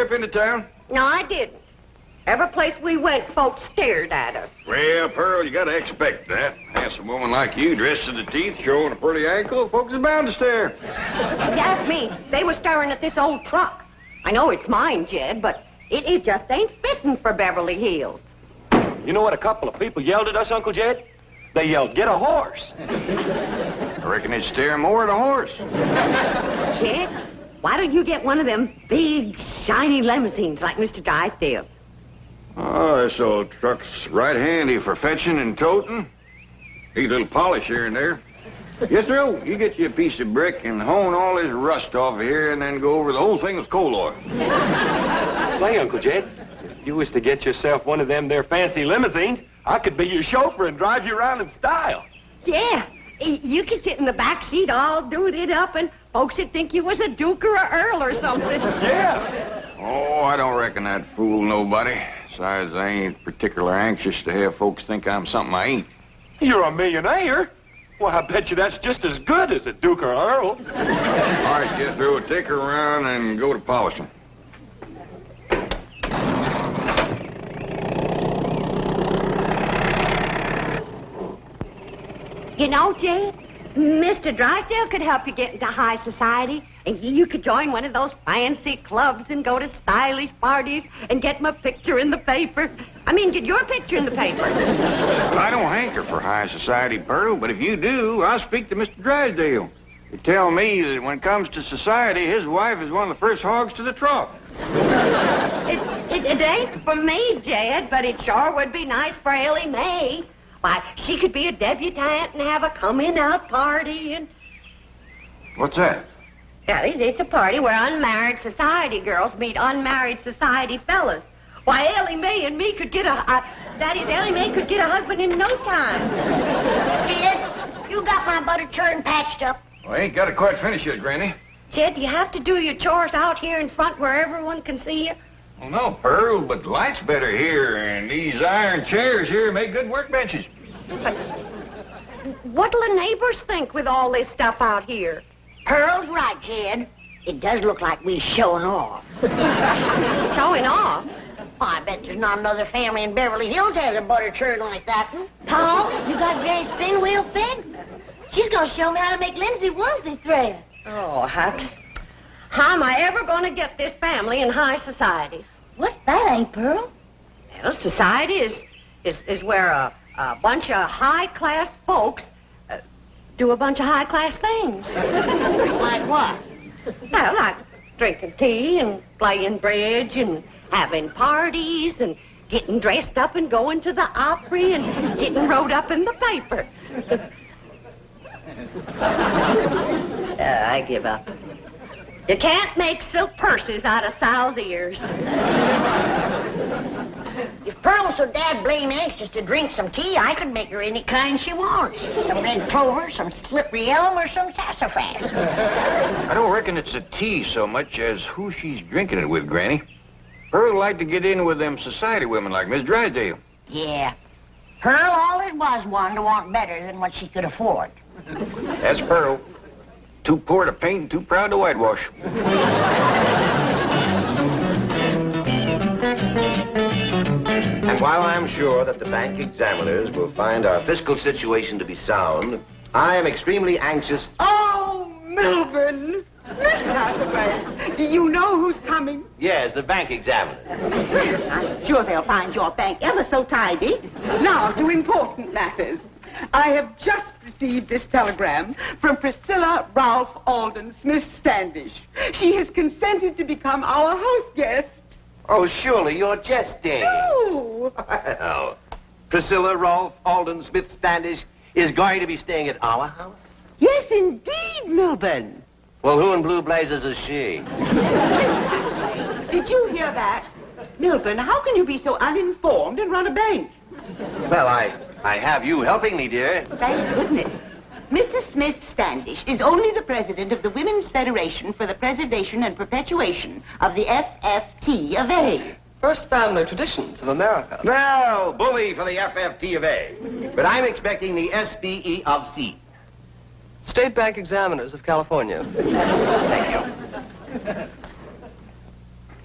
trip into town? No, I didn't. Every place we went, folks stared at us. Well, Pearl, you gotta expect that. Handsome woman like you, dressed to the teeth, showing a pretty ankle, folks are bound to stare. If you ask me, they were staring at this old truck. I know it's mine, Jed, but it just ain't fitting for Beverly Hills. You know what a couple of people yelled at us, Uncle Jed? They yelled, "Get a horse." I reckon they'd stare more at a horse. Jed, why don't you get one of them big, shiny limousines like Mr. Drysdale? Oh, this old truck's right handy for fetching and toting. Need a little polish here and there. Yes, sir. You get you a piece of brick and hone all this rust off of here and then go over the whole thing with coal oil. Say, Uncle Jed, if you was to get yourself one of them there fancy limousines, I could be your chauffeur and drive you around in style. Yeah, you could sit in the back seat all doing it up and folks would think you was a duke or a earl or something. Yeah. Oh, I don't reckon I'd fool nobody. Besides, I ain't particular anxious to have folks think I'm something I ain't. You're a millionaire. Well, I bet you that's just as good as a duke or earl. All right, Jethro, take her around and go to polishing. You know, Jed, Mr. Drysdale could help you get into high society, and you could join one of those fancy clubs and go to stylish parties and get my picture in the paper. I mean, get your picture in the paper. I don't hanker for high society, Pearl, but if you do, I'll speak to Mr. Drysdale. You tell me that when it comes to society, his wife is one of the first hogs to the trough. It ain't for me, Jed, but it sure would be nice for Ellie Mae. Why, she could be a debutante and have a coming-out party and... What's that? Yeah, it's a party where unmarried society girls meet unmarried society fellas. Why, Ellie Mae and me could get Ellie Mae could get a husband in no time. Jed, you got my butter churn patched up? Well, I ain't got it quite finished yet, Granny. Jed, do you have to do your chores out here in front where everyone can see you? Well, no, Pearl, but the light's better here, and these iron chairs here make good workbenches. What'll the neighbors think with all this stuff out here? Pearl's right, Jed. It does look like we're showing off. Showing off? Oh, I bet there's not another family in Beverly Hills has a butter churn like that one. Paul, you got Granny's spin wheel fixed? She's going to show me how to make Lindsay onesie thread. Oh, how am I ever going to get this family in high society? What's that, Aunt Pearl? Well, society is where a bunch of high-class folks do a bunch of high-class things. Like what? Well, like drinking tea and playing bridge and having parties and getting dressed up and going to the Opry and getting wrote up in the paper. I give up. You can't make silk purses out of sow's ears. If Pearl's so dad blame anxious to drink some tea, I could make her any kind she wants. Some red clover, some slippery elm, or some sassafras. I don't reckon it's the tea so much as who she's drinking it with, Granny. Pearl like to get in with them society women like Miss Drysdale. Yeah. Pearl always was one to want better than what she could afford. That's Pearl. Too poor to paint and too proud to whitewash. And while I'm sure that the bank examiners will find our fiscal situation to be sound, I am extremely anxious... Oh, Melvin! Do you know who's coming? Yes, the bank examiners. I'm sure they'll find your bank ever so tidy. Now, to important matters. I have just received this telegram from Priscilla Ralph Alden Smith Standish. She has consented to become our house guest. Oh, surely you're jesting. No. Well, Priscilla Ralph Alden Smith Standish is going to be staying at our house? Yes, indeed, Melvin. Well, who in blue blazes is she? Did you hear that? Melvin, how can you be so uninformed and run a bank? Well, I have you helping me, dear. Thank goodness. Mrs. Smith Standish is only the president of the Women's Federation for the Preservation and Perpetuation of the FFT of A. First family traditions of America. Well, bully for the FFT of A. But I'm expecting the SBE of C. State Bank Examiners of California. Thank you.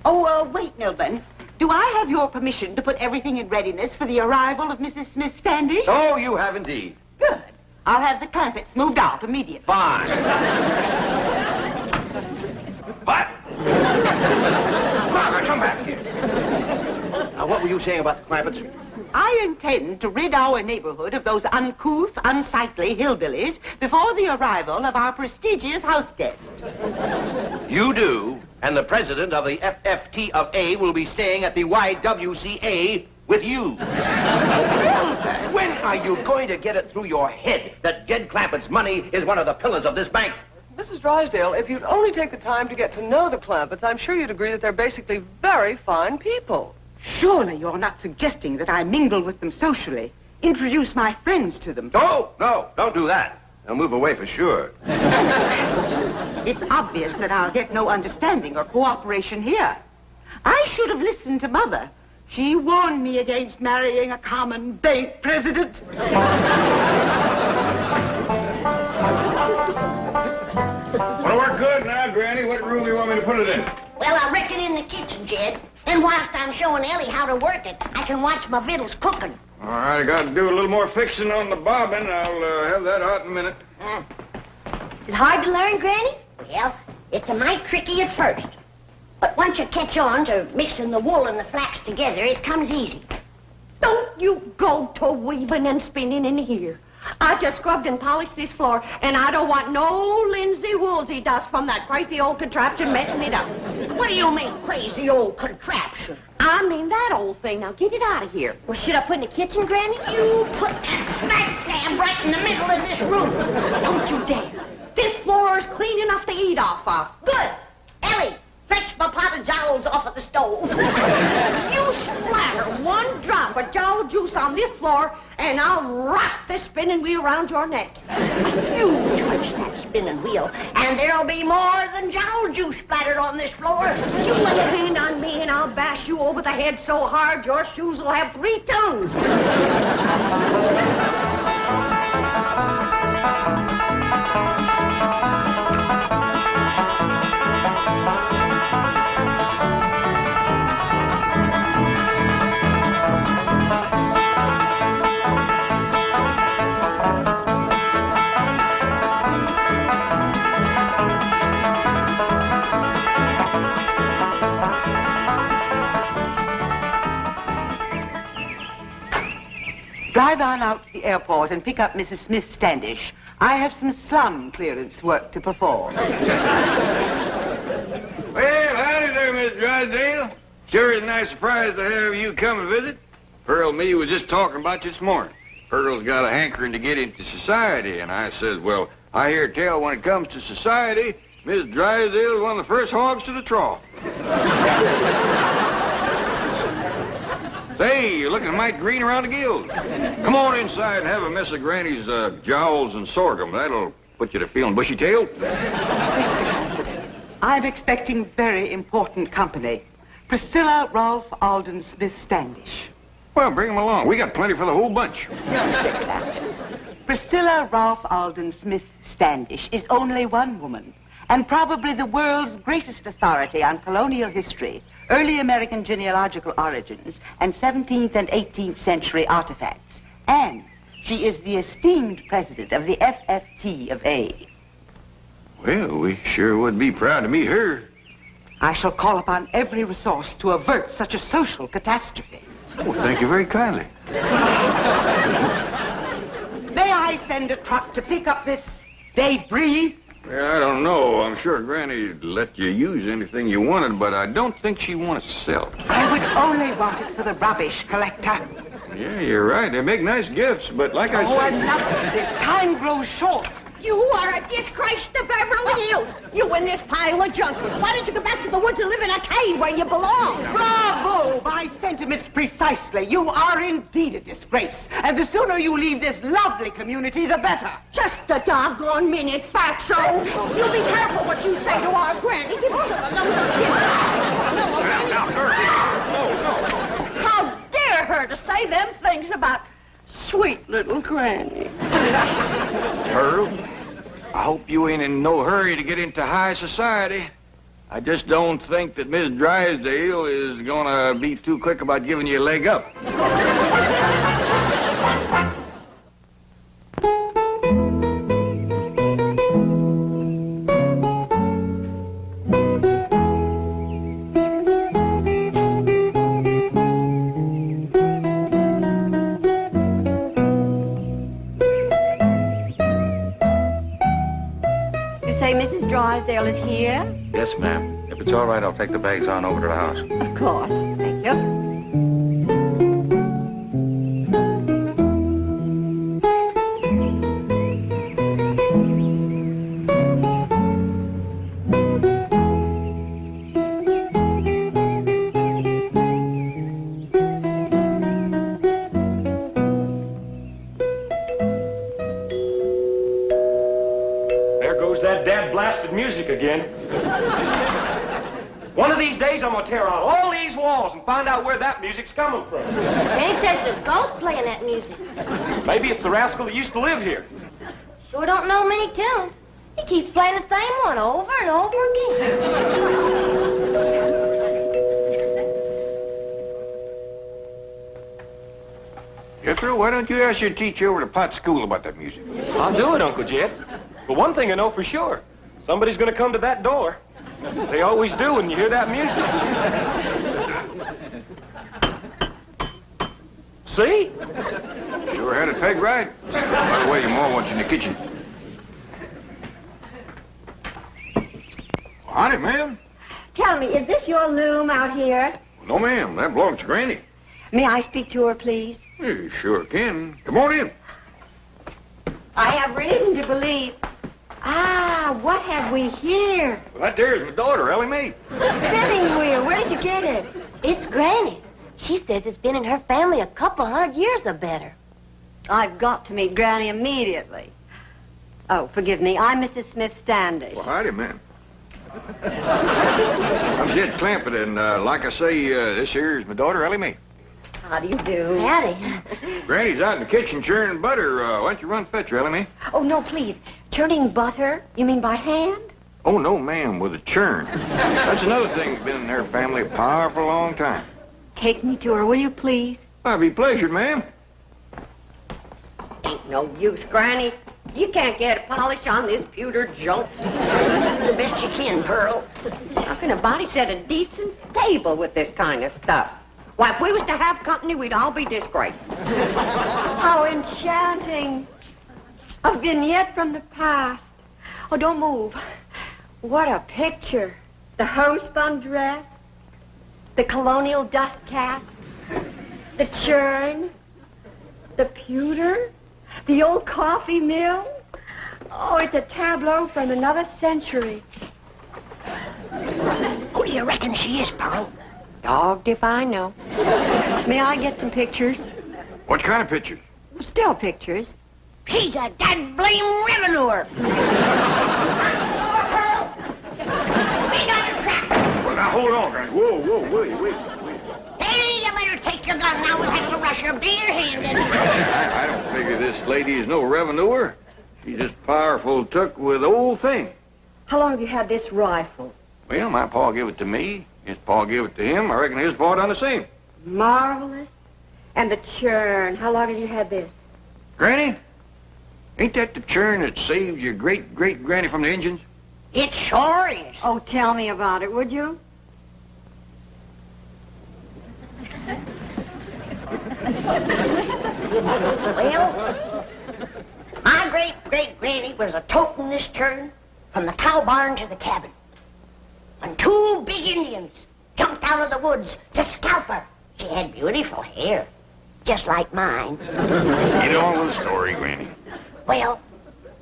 Oh, wait, Milburn. Do I have your permission to put everything in readiness for the arrival of Mrs. Smith Standish? Oh, you have indeed. Good. I'll have the Clampetts moved out immediately. Fine. What? Margaret, come back here. Now, what were you saying about the Clampetts? I intend to rid our neighborhood of those uncouth, unsightly hillbillies before the arrival of our prestigious house guest. You do, and the president of the FFT of A will be staying at the YWCA with you. When are you going to get it through your head that Jed Clampett's money is one of the pillars of this bank? Mrs. Drysdale, if you'd only take the time to get to know the Clampetts, I'm sure you'd agree that they're basically very fine people. Surely you're not suggesting that I mingle with them socially, introduce my friends to them. No, don't do that. They'll move away for sure. It's obvious that I'll get no understanding or cooperation here. I should have listened to Mother. She warned me against marrying a common bank president. Well, we're good now, Granny. What room do you want me to put it in? Well, I reckon in the kitchen, Jed. And whilst I'm showing Ellie how to work it, I can watch my victuals cooking. All right, I got to do a little more fixing on the bobbin. I'll have that out in a minute. Is it hard to learn, Granny? Well, it's a mite tricky at first. But once you catch on to mixing the wool and the flax together, it comes easy. Don't you go to weaving and spinning in here. I just scrubbed and polished this floor, and I don't want no linsey-woolsey dust from that crazy old contraption messing it up. What do you mean, crazy old contraption? I mean that old thing. Now get it out of here. Well, should I put in the kitchen, Granny? You put that smack dab right in the middle of this room. Don't you dare. This floor is clean enough to eat off of. Good. Ellie, fetch my pot of jowls off of the stove. You splatter one drop of jowl juice on this floor, and I'll wrap this spinning wheel around your neck. You touch that spinning wheel, and there'll be more than jowl juice splattered on this floor. You lay a hand on me, and I'll bash you over the head so hard your shoes will have 3 tongues. Drive on out to the airport and pick up Mrs. Smith Standish. I have some slum clearance work to perform. Well, howdy there, Miss Drysdale. Sure is a nice surprise to have you come and visit. Pearl and me was just talking about you this morning. Pearl's got a hankering to get into society, and I says, well, I hear tell when it comes to society, Miss Drysdale is one of the first hogs to the trough. Say, you're looking mighty green around the gills. Come on inside and have a mess of Granny's jowls and sorghum. That'll put you to feeling bushy-tailed. I'm expecting very important company. Priscilla, Ralph, Alden, Smith Standish. Well, bring them along. We got plenty for the whole bunch. Priscilla, Ralph, Alden, Smith Standish is only one woman, and probably the world's greatest authority on colonial history, early American genealogical origins, and 17th and 18th century artifacts. And she is the esteemed president of the FFT of A. Well, we sure would be proud to meet her. I shall call upon every resource to avert such a social catastrophe. Well, thank you very kindly. May I send a truck to pick up this debris? Well, I don't know. I'm sure Granny'd let you use anything you wanted, but I don't think she wants to sell. I would only want it for the rubbish collector. Yeah, you're right. They make nice gifts, but like I Oh, said... enough of this. Time grows short. You are a disgrace to Beverly Hills. You in this pile of junk. Why don't you go back to the woods and live in a cave where you belong? Bravo! My sentiments precisely. You are indeed a disgrace. And the sooner you leave this lovely community, the better. Just a doggone minute, fatso. You be careful what you say to our Granny. Give us a little kiss. Now, no. How dare her to say them things about sweet little Granny? Pearl, I hope you ain't in no hurry to get into high society. I just don't think that Miss Drysdale is gonna be too quick about giving you a leg up. Mrs. Drysdale is here? Yes, ma'am. If it's all right, I'll take the bags on over to the house. Of course. Thank you. That dad-blasted music again. One of these days, I'm going to tear out all these walls and find out where that music's coming from. They said it's a ghost playing that music. Maybe it's the rascal that used to live here. Sure don't know many tunes. He keeps playing the same one over and over again. Jethro, why don't you ask your teacher over to Pot School about that music? I'll do it, Uncle Jed. But one thing I know for sure, somebody's going to come to that door. They always do when you hear that music. See? Sure had it pegged right. By the way, your mom wants you in the kitchen. Well, honey, ma'am. Tell me, is this your loom out here? No, ma'am. That belongs to Granny. May I speak to her, please? You sure can. Come on in. I have reason to believe... Ah, what have we here? Well, that there is my daughter, Ellie Mae. Spinning wheel. Where did you get it? It's Granny's. She says it's been in her family a couple 100 years or better. I've got to meet Granny immediately. Oh, forgive me. I'm Mrs. Smith Standish. Well, howdy, ma'am. I'm Jed Clampett, and like I say, this here is my daughter, Ellie Mae. How do you do? Howdy. Granny's out in the kitchen churning butter. Why don't you run fetch her, Ellie Mae? Oh, no, please. Churning butter? You mean by hand? Oh, no, ma'am, with a churn. That's another thing that's been in her family a powerful long time. Take me to her, will you, please? I'd be pleasured, ma'am. Ain't no use, Granny. You can't get a polish on this pewter junk. The best you can, Pearl. How can a body set a decent table with this kind of stuff? Why, if we was to have company, we'd all be disgraced. How enchanting. A vignette from the past. Oh, don't move. What a picture. The homespun dress, the colonial dust cap, the churn, the pewter, the old coffee mill. Oh, it's a tableau from another century. Who do you reckon she is, Pearl? Dogged if I know. May I get some pictures? What kind of pictures? Still pictures. She's a dad-blame revenuer. Pearl! We got a trap. Well, now, hold on, Granny. Whoa, wait. Hey, you let her take your gun. Now we'll have to rush her bare-handed. I don't figure this lady is no revenuer. She's just powerful took with the old thing. How long have you had this rifle? Well, my pa gave it to me. His pa gave it to him. I reckon his pa done the same. Marvelous. And the churn. How long have you had this? Granny, ain't that the churn that saved your great-great-granny from the Indians? It sure is. Oh, tell me about it, would you? Well, my great-great-granny was a toting this churn from the cow barn to the cabin. When two big Indians jumped out of the woods to scalp her. She had beautiful hair, just like mine. Get on with the story, Granny. Well,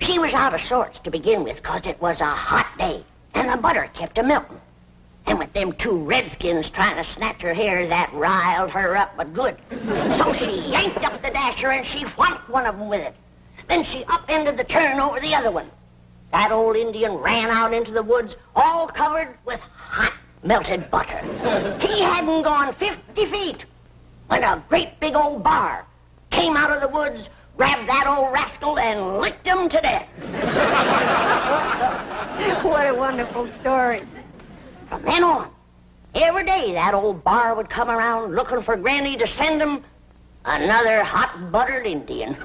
she was out of sorts to begin with, 'cause it was a hot day, and the butter kept a-melting. And with them two redskins trying to snatch her hair, that riled her up but good. So she yanked up the dasher, and she whacked one of them with it. Then she upended the churn over the other one. That old Indian ran out into the woods, all covered with hot, melted butter. He hadn't gone 50 feet when a great big old bar came out of the woods, grabbed that old rascal, and licked him to death. What a wonderful story. From then on, every day that old bar would come around looking for Granny to send him another hot-buttered Indian.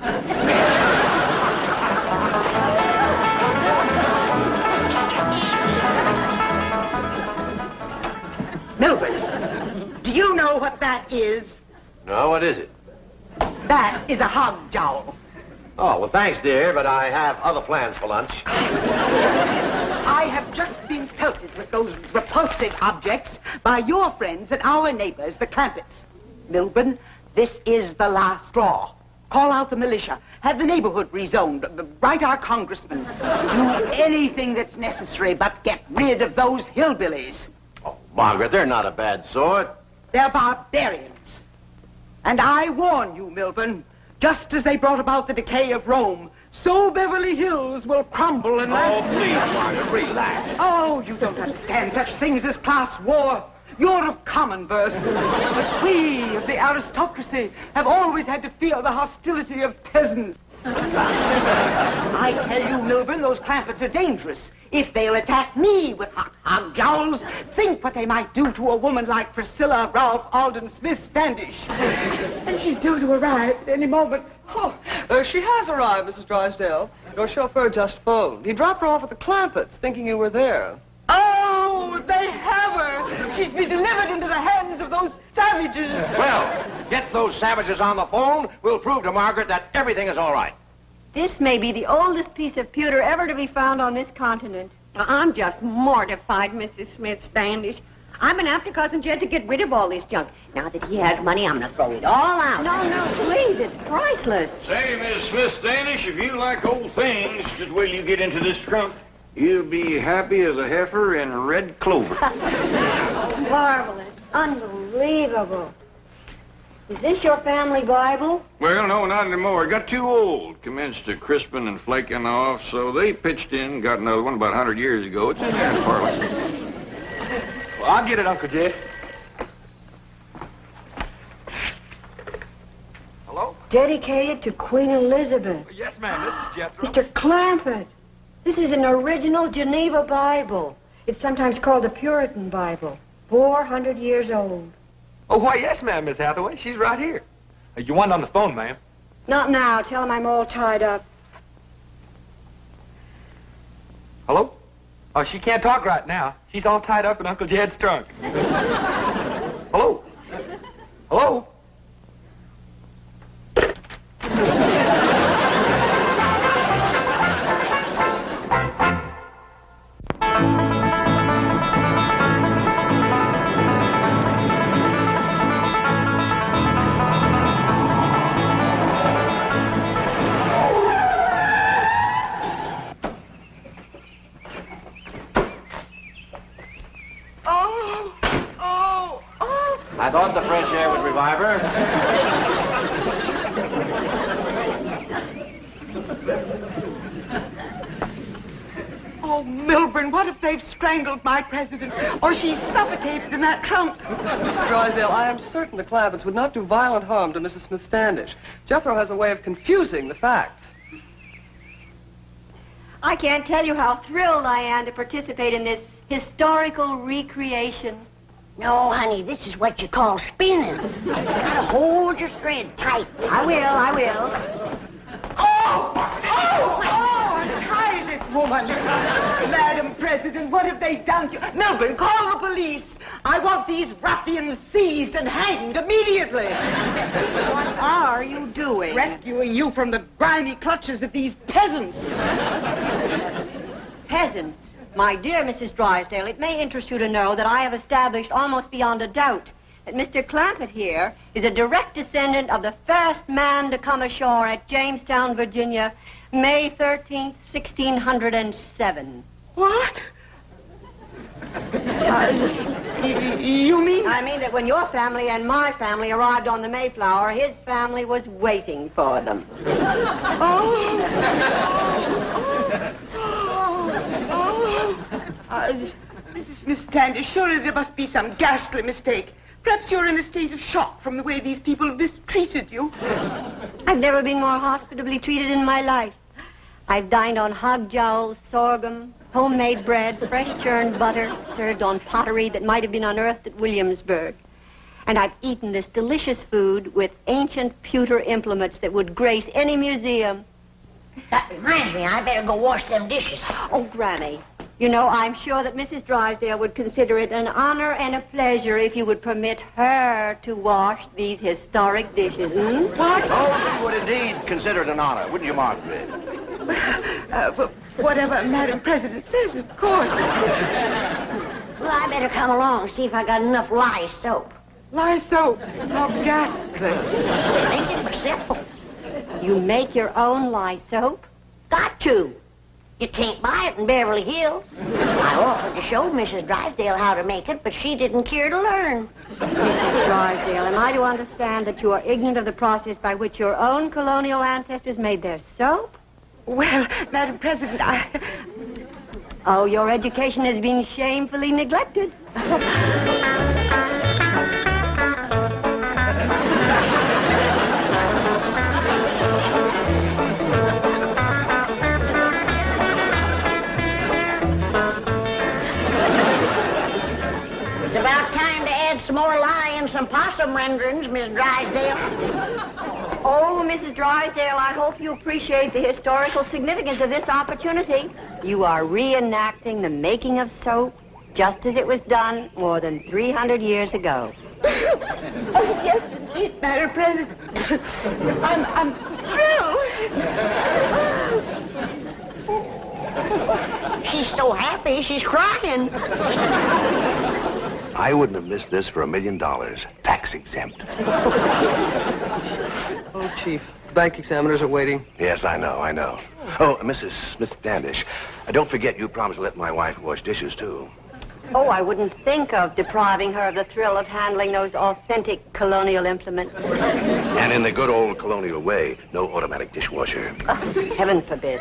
Milburn, do you know what that is? No, what is it? That is a hog jowl. Oh, well, thanks, dear, but I have other plans for lunch. I have just been pelted with those repulsive objects by your friends and our neighbors, the Clampetts. Milburn, this is the last straw. Call out the militia. Have the neighborhood rezoned. Write our congressman. Do anything that's necessary, but get rid of those hillbillies. Oh, Margaret, they're not a bad sort. They're barbarians. And I warn you, Milburn, just as they brought about the decay of Rome, so Beverly Hills will crumble and... Oh, please, Margaret, relax. Oh, you don't understand such things as class war. You're of common birth. But we of the aristocracy have always had to fear the hostility of peasants. I tell you, Milburn, those Clampetts are dangerous. If they'll attack me with hog jowls, think what they might do to a woman like Priscilla, Ralph, Alden, Smith, Standish. And she's due to arrive any moment. Oh, she has arrived, Mrs. Drysdale. Your chauffeur just phoned. He dropped her off at the Clampetts, thinking you were there. Oh, they have her. She's been delivered into the hands of those savages. Well, get those savages on the phone. We'll prove to Margaret that everything is all right. This may be the oldest piece of pewter ever to be found on this continent. I'm just mortified, Mrs. Smith Standish. I'm been after Cousin Jed to get rid of all this junk. Now that he has money, I'm going to throw it all out. No, please, it's priceless. Say, Miss Smith Standish, if you like old things, just wait till you get into this trunk. You'll be happy as a heifer in red clover. Marvelous. Unbelievable. Is this your family Bible? Well, no, not anymore. It got too old. Commenced to crisping and flaking off, so they pitched in and got another one about 100 years ago. It's in there in parlor. Well, I'll get it, Uncle Jed. Hello? Dedicated to Queen Elizabeth. Yes, ma'am. This is Jethro. Mr. Clampett, this is an original Geneva Bible. It's sometimes called the Puritan Bible. 400 years old. Oh, why, yes, ma'am, Miss Hathaway. She's right here. You want on the phone, ma'am? Not now. Tell him I'm all tied up. Hello? Oh, she can't talk right now. She's all tied up in Uncle Jed's trunk. Hello? Hello? I thought the fresh air would revive her. Oh, Milburn, what if they've strangled my president? Or she's suffocated in that trunk? Mrs. Drysdale, I am certain the Clampetts would not do violent harm to Mrs. Smith Standish. Jethro has a way of confusing the facts. I can't tell you how thrilled I am to participate in this historical recreation. No, honey, this is what you call spinning. You gotta hold your thread tight. I will. Untie this woman. Madam President, what have they done to you? Milburn, call the police. I want these ruffians seized and hanged immediately. What are you doing? Rescuing you from the grimy clutches of these peasants. Peasants? My dear Mrs. Drysdale, it may interest you to know that I have established almost beyond a doubt that Mr. Clampett here is a direct descendant of the first man to come ashore at Jamestown, Virginia, May 13th, 1607. What? You mean? I mean that when your family and my family arrived on the Mayflower, his family was waiting for them. Mrs. Miss Standish, surely there must be some ghastly mistake. Perhaps you're in a state of shock from the way these people mistreated you. I've never been more hospitably treated in my life. I've dined on hog jowls, sorghum, homemade bread, fresh churned butter, served on pottery that might have been unearthed at Williamsburg. And I've eaten this delicious food with ancient pewter implements that would grace any museum. That reminds me, I better go wash them dishes. Oh, Granny, you know, I'm sure that Mrs. Drysdale would consider it an honor and a pleasure if you would permit her to wash these historic dishes. What? Oh, you would indeed consider it an honor, wouldn't you, Margaret? Whatever Madam President says, of course. Well, I better come along and see if I got enough lye soap. Lye soap. How ghastly. Make it myself. You make your own lye soap? Got to. You can't buy it in Beverly Hills. I offered to show Mrs. Drysdale how to make it, but she didn't care to learn. Mrs. Drysdale, am I to understand that you are ignorant of the process by which your own colonial ancestors made their soap? Well, Madam President, Oh, your education has been shamefully neglected. It's about time to add some more lye and some possum renderings, Miss Drysdale. Oh, Mrs. Drysdale, I hope you appreciate the historical significance of this opportunity. You are reenacting the making of soap just as it was done more than 300 years ago. Oh, yes, indeed, Madam President. I'm thrilled. She's so happy, she's crying. I wouldn't have missed this for $1 million. Tax exempt. Oh, Chief, bank examiners are waiting. Yes, I know. Oh, Mrs. Standish, don't forget you promised to let my wife wash dishes, too. Oh, I wouldn't think of depriving her of the thrill of handling those authentic colonial implements. And in the good old colonial way, no automatic dishwasher. Oh, heaven forbid.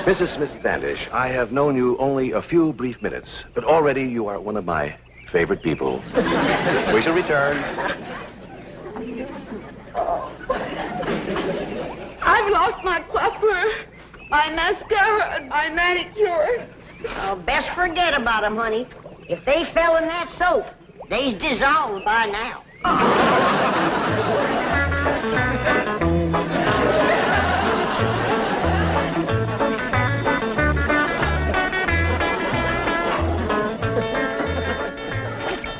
Mrs. Smith Standish, I have known you only a few brief minutes, but already you are one of my favorite people. We shall return. I've lost my coiffure, my mascara, and my manicure. Oh, best forget about them, honey. If they fell in that soap, they's dissolved by now.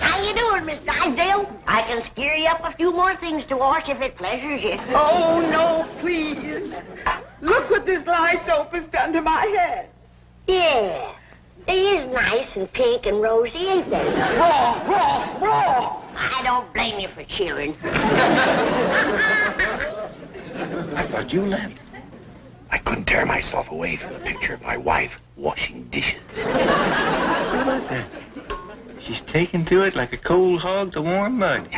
How you doing, Miss Drysdale? I can scare you up a few more things to wash if it pleasures you. Oh, no, please. Look what this lye soap has done to my head. Yeah, they is nice and pink and rosy, ain't they? Raw. I don't blame you for cheering. I thought you left. I couldn't tear myself away from the picture of my wife washing dishes. She's taken to it like a cold hog to warm mud.